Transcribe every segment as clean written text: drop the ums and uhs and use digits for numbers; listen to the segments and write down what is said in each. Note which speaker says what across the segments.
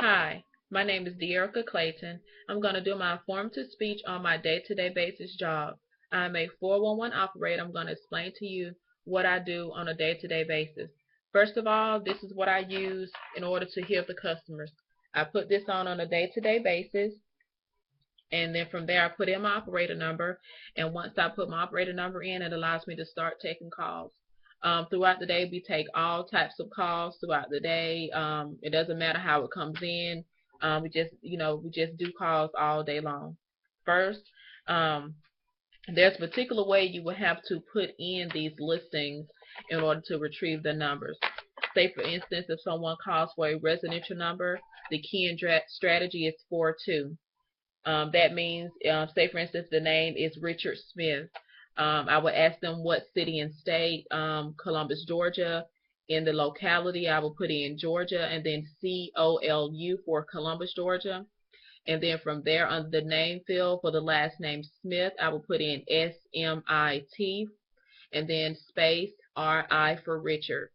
Speaker 1: Hi, my name is Deerica Clayton. I'm going to do my informative speech on my day-to-day basis job. I'm a 411 operator. I'm going to explain to you what I do on a day-to-day basis. First of all, this is what I use in order to hear the customers. I put this on a day-to-day basis, and then from there I put in my operator number, and once I put my operator number in, it allows me to start taking calls. Throughout the day, we take all types of calls throughout the day. It doesn't matter how it comes in. We just do calls all day long. First, um, there's a particular way you will have to put in these listings in order to retrieve the numbers. Say for instance, if someone calls for a residential number, the key and strategy is 4-2. That means, say for instance, the name is Richard Smith. I would ask them what city and state, Columbus, Georgia. In the locality, I will put in Georgia, and then COLU for Columbus, Georgia. And then from there, under the name field for the last name Smith, I will put in SMIT, and then space RI for Richard.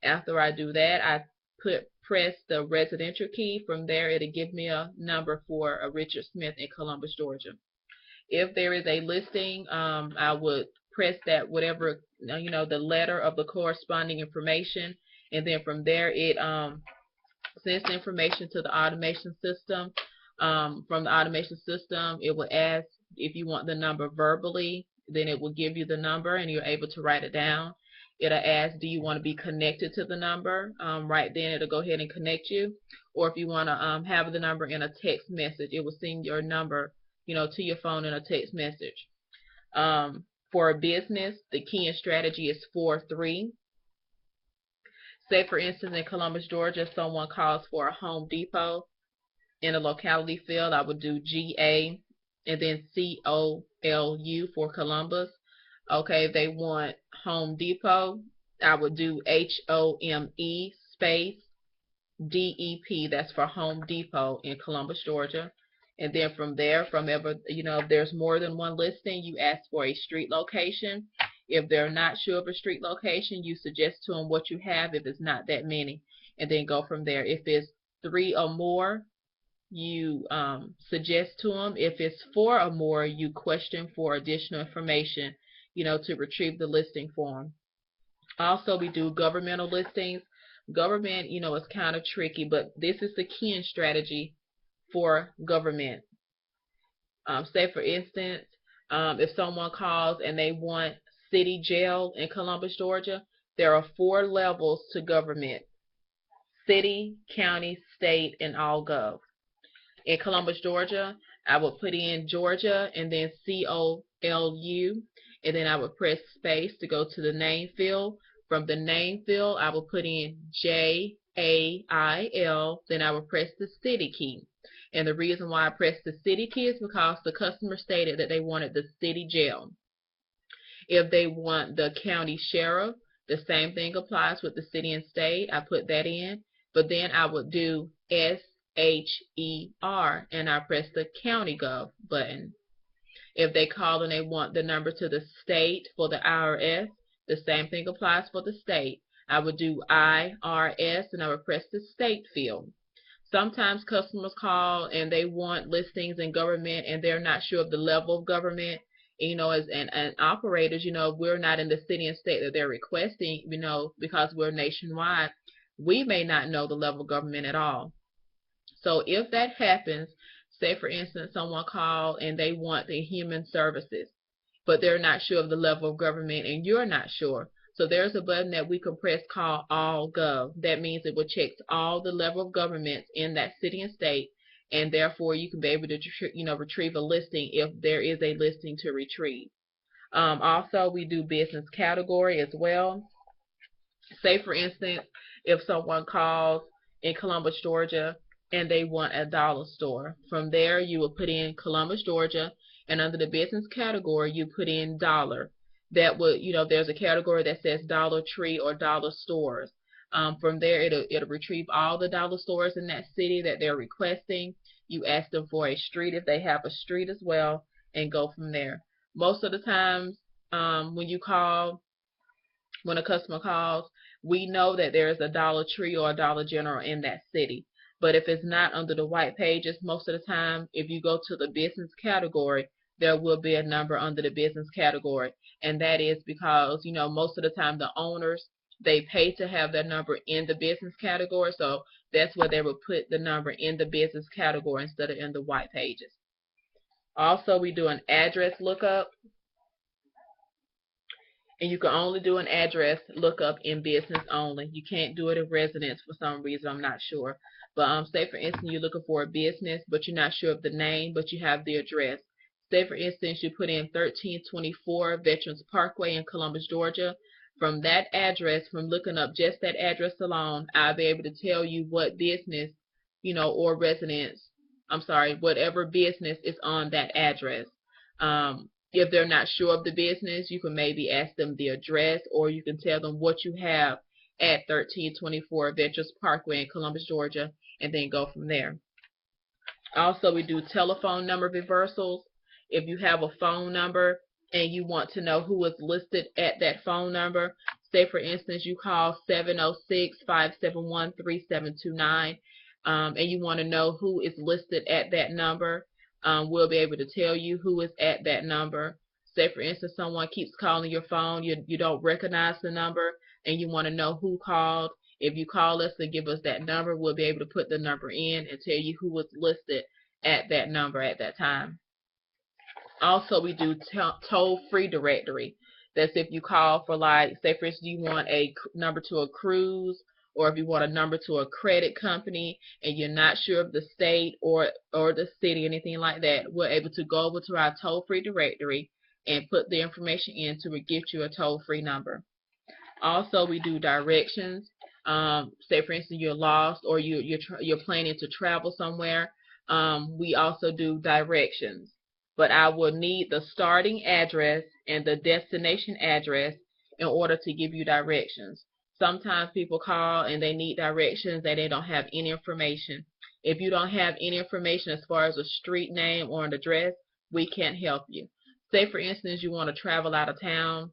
Speaker 1: After I do that, I press the residential key. From there, it'll give me a number for a Richard Smith in Columbus, Georgia. If there is a listing, I would press that whatever, the letter of the corresponding information, and then from there it sends the information to the automation system. From the automation system, it will ask if you want the number verbally, then it will give you the number and you're able to write it down. It'll ask, do you want to be connected to the number? Right then it'll go ahead and connect you. Or if you want to have the number in a text message, it will send your number, to your phone in a text message. For a business, the key and strategy is 4-3. Say for instance in Columbus, Georgia, someone calls for a Home Depot. In the locality field, I would do GA and then COLU for Columbus. Okay, if they want Home Depot, I would do HOME space DEP. That's for Home Depot in Columbus, Georgia. And then from there, if there's more than one listing, you ask for a street location. If they're not sure of a street location, you suggest to them what you have if it's not that many, and then go from there. If it's 3 or more, you suggest to them. If it's 4 or more, you question for additional information, to retrieve the listing for them. Also, we do governmental listings. Government, is kind of tricky, but this is the keying strategy for government. Say for instance, if someone calls and they want city jail in Columbus, Georgia, there are 4 levels to government: city, county, state, and all gov. In Columbus, Georgia, I would put in Georgia and then COLU, and then I would press space to go to the name field. From the name field, I will put in JAIL, then I will press the city key. And the reason why I pressed the city key is because the customer stated that they wanted the city jail. If they want the county sheriff, the same thing applies with the city and state. I put that in, but then I would do SHER, and I press the county gov button. If they call and they want the number to the state for the IRS, the same thing applies for the state. I would do IRS, and I would press the state field. Sometimes customers call and they want listings in government and they're not sure of the level of government. As operators, we're not in the city and state that they're requesting, because we're nationwide. We may not know the level of government at all. So if that happens, say for instance someone called and they want the human services, but they're not sure of the level of government and you're not sure. So there's a button that we can press called All Gov. That means it will check all the level of governments in that city and state, and therefore you can be able to retrieve a listing if there is a listing to retrieve. Also, we do business category as well. Say for instance, if someone calls in Columbus, Georgia, and they want a dollar store. From there, you will put in Columbus, Georgia, and under the business category, you put in dollar. That would, there's a category that says Dollar Tree or dollar stores. From there, it'll retrieve all the dollar stores in that city that they're requesting. You ask them for a street if they have a street as well, and go from there. Most of the times, when a customer calls, we know that there is a Dollar Tree or a Dollar General in that city. But if it's not under the white pages, most of the time, if you go to the business category, there will be a number under the business category. And that is because, most of the time the owners, they pay to have their number in the business category. So that's where they will put the number in the business category instead of in the white pages. Also, we do an address lookup. And you can only do an address lookup in business only. You can't do it in residence for some reason, I'm not sure. But say for instance you're looking for a business, but you're not sure of the name, but you have the address. Say for instance you put in 1324 Veterans Parkway in Columbus, Georgia. From that address, from looking up just that address alone, I'll be able to tell you what business, or residence, I'm sorry, whatever business is on that address. If they're not sure of the business, you can maybe ask them the address, or you can tell them what you have at 1324 Veterans Parkway in Columbus, Georgia, and then go from there. Also, we do telephone number reversals. If you have a phone number and you want to know who is listed at that phone number, say for instance you call 706-571-3729, and you want to know who is listed at that number, we'll be able to tell you who is at that number. Say for instance someone keeps calling your phone, you don't recognize the number, and you want to know who called. If you call us and give us that number, we'll be able to put the number in and tell you who was listed at that number at that time. Also, we do toll-free directory. That's if you call for, like, say for instance you want a number to a cruise, or if you want a number to a credit company and you're not sure of the state or the city, anything like that, we're able to go over to our toll-free directory and put the information in to get you a toll-free number. Also, we do directions. Say for instance you're lost, or you're planning to travel somewhere. We also do directions. But I will need the starting address and the destination address in order to give you directions. Sometimes people call and they need directions and they don't have any information. If you don't have any information as far as a street name or an address, we can't help you. Say for instance you want to travel out of town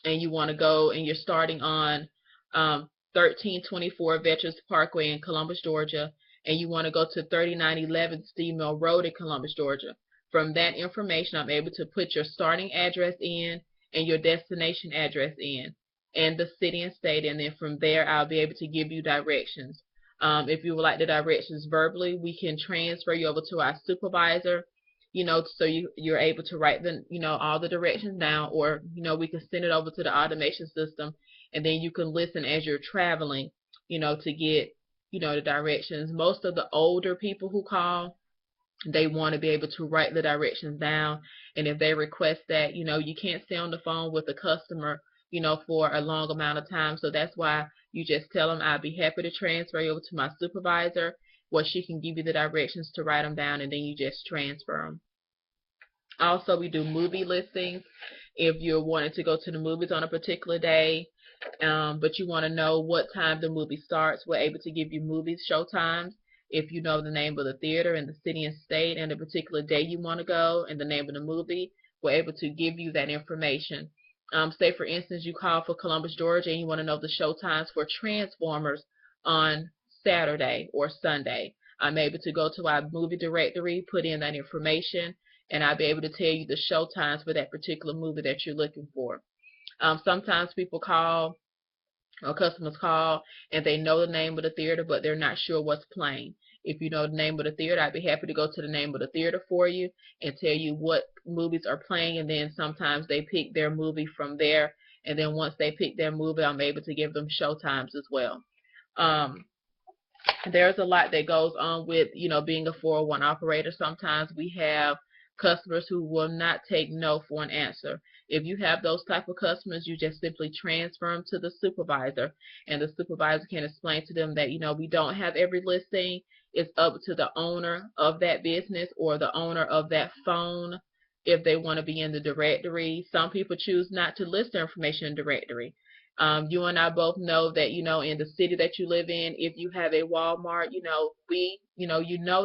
Speaker 1: and you want to go and you're starting on 1324 Veterans Parkway in Columbus, Georgia, and you want to go to 3911 Steve Mill Road in Columbus, Georgia. From that information, I'm able to put your starting address in and your destination address in, and the city and state, and then from there I'll be able to give you directions. If you would like the directions verbally, we can transfer you over to our supervisor, so you're able to write all the directions down, or we can send it over to the automation system, and then you can listen as you're traveling, to get the directions. Most of the older people who call, they want to be able to write the directions down, and if they request that, you can't stay on the phone with the customer for a long amount of time, so that's why you just tell them I'll be happy to transfer you over to my supervisor, where she can give you the directions to write them down, and then you just transfer them. Also, we do movie listings. If you're wanting to go to the movies on a particular day, but you want to know what time the movie starts, we're able to give you movie show times. If you know the name of the theater and the city and state and the particular day you want to go and the name of the movie, we're able to give you that information. Say for instance you call for Columbus, Georgia, and you want to know the show times for Transformers on Saturday or Sunday. I'm able to go to our movie directory, put in that information, and I'll be able to tell you the show times for that particular movie that you're looking for. Sometimes people call, or customers call, and they know the name of the theater, but they're not sure what's playing. If you know the name of the theater, I'd be happy to go to the name of the theater for you and tell you what movies are playing, and then sometimes they pick their movie from there, and then once they pick their movie, I'm able to give them show times as well. There's a lot that goes on with, being a 401 operator. Sometimes we have customers who will not take no for an answer. If you have those type of customers, you just simply transfer them to the supervisor, and the supervisor can explain to them that, we don't have every listing. It's up to the owner of that business or the owner of that phone if they want to be in the directory. Some people choose not to list their information in the directory. You and I both know that, in the city that you live in, if you have a Walmart, you know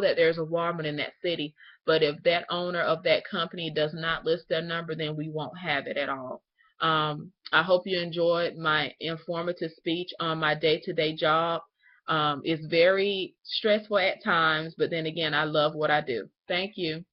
Speaker 1: that there's a Walmart in that city. But if that owner of that company does not list their number, then we won't have it at all. I hope you enjoyed my informative speech on my day-to-day job. It's very stressful at times, but then again, I love what I do. Thank you.